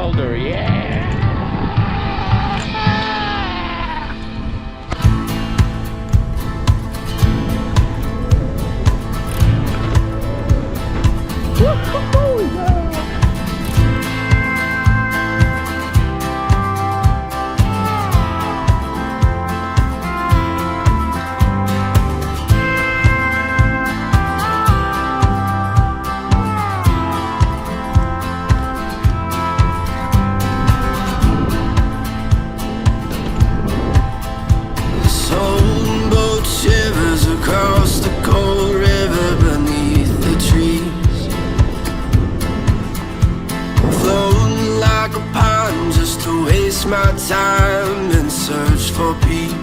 shoulder, yeah! Across the cold river beneath the trees, floating like a pond just to waste my time and search for peace.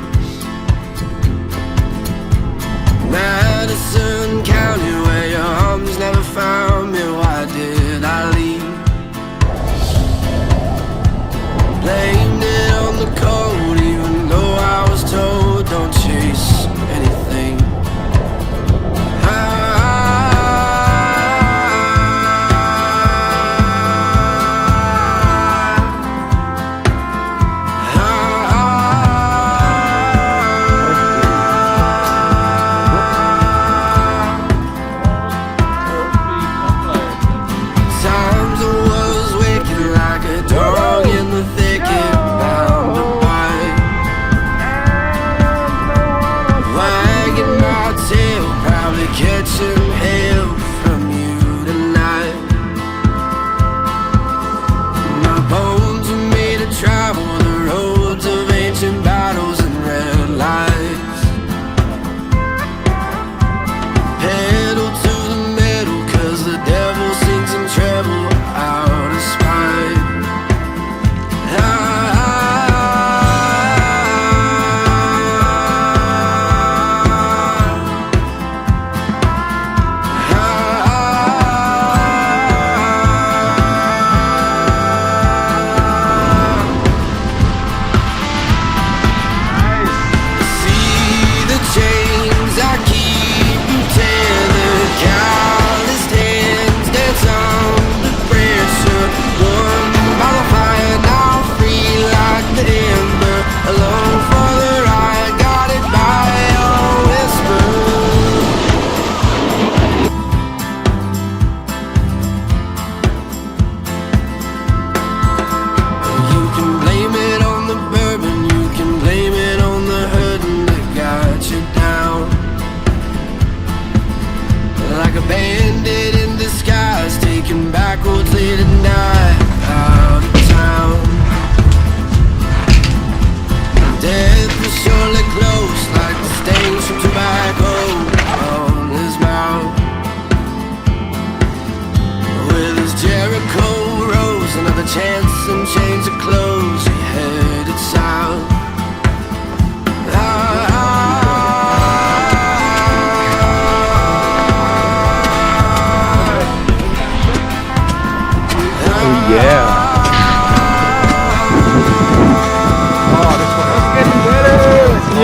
Madison County, where your arms never found me, why did I leave? Blamed it on the cold, even though I was told don't chase anything. Catching hell from you tonight. My bones were made to travel the roads of ancient battles and red lights. Pedal to the metal, 'cause the devil sings in treble out of spite. Like a bandit in disguise, taking backwards late at night, out of town. Death is surely close, like the stains from tobacco on his mouth. With his Jericho rose, another chance and change of clothes, he headed south. Yeah. Oh, this one is getting better.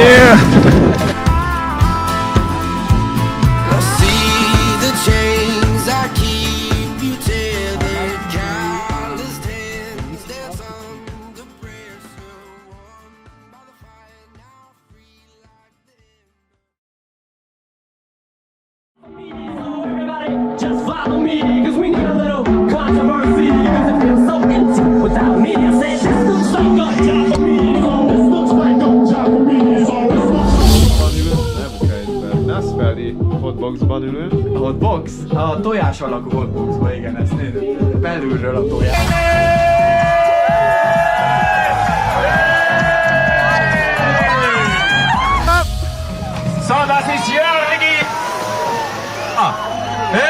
Yeah. I see the chains I keep you tethered, calloused hands dance under pressure, warm by the fire, now free like the Everybody, just follow me, 'cause we need a little controversy, 'cause it feels so empty without me. I said, this looks like a job for me. This looks like a job for me. Nem Kreischberg, Nassfeldi hotboxban ülünk. A hotbox? A tojás alakú hotboxban, igen, ezt nézd. Belülről a tojás. So, das ist hier, Ricky! Ah. Hey!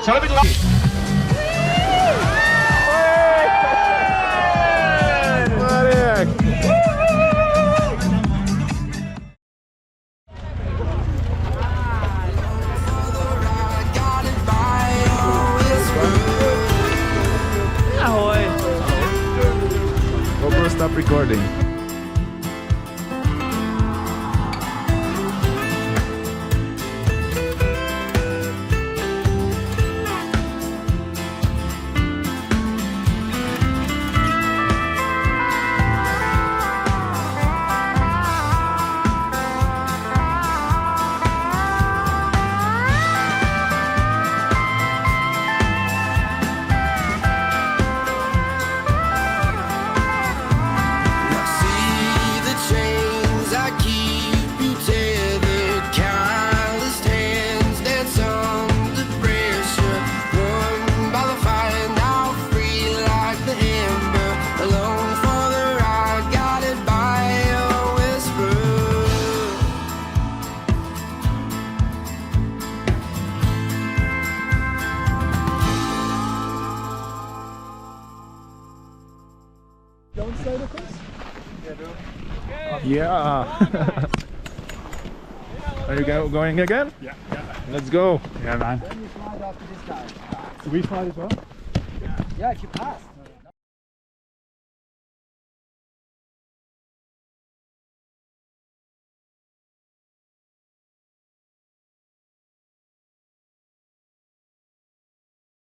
Schau ein bisschen raus! GoPro, stop recording. Don't stay with us? Yeah. Are you going again? Yeah. Let's go. Yeah, man. Then you slide after this guy. Do we slide as well? Yeah, if you pass.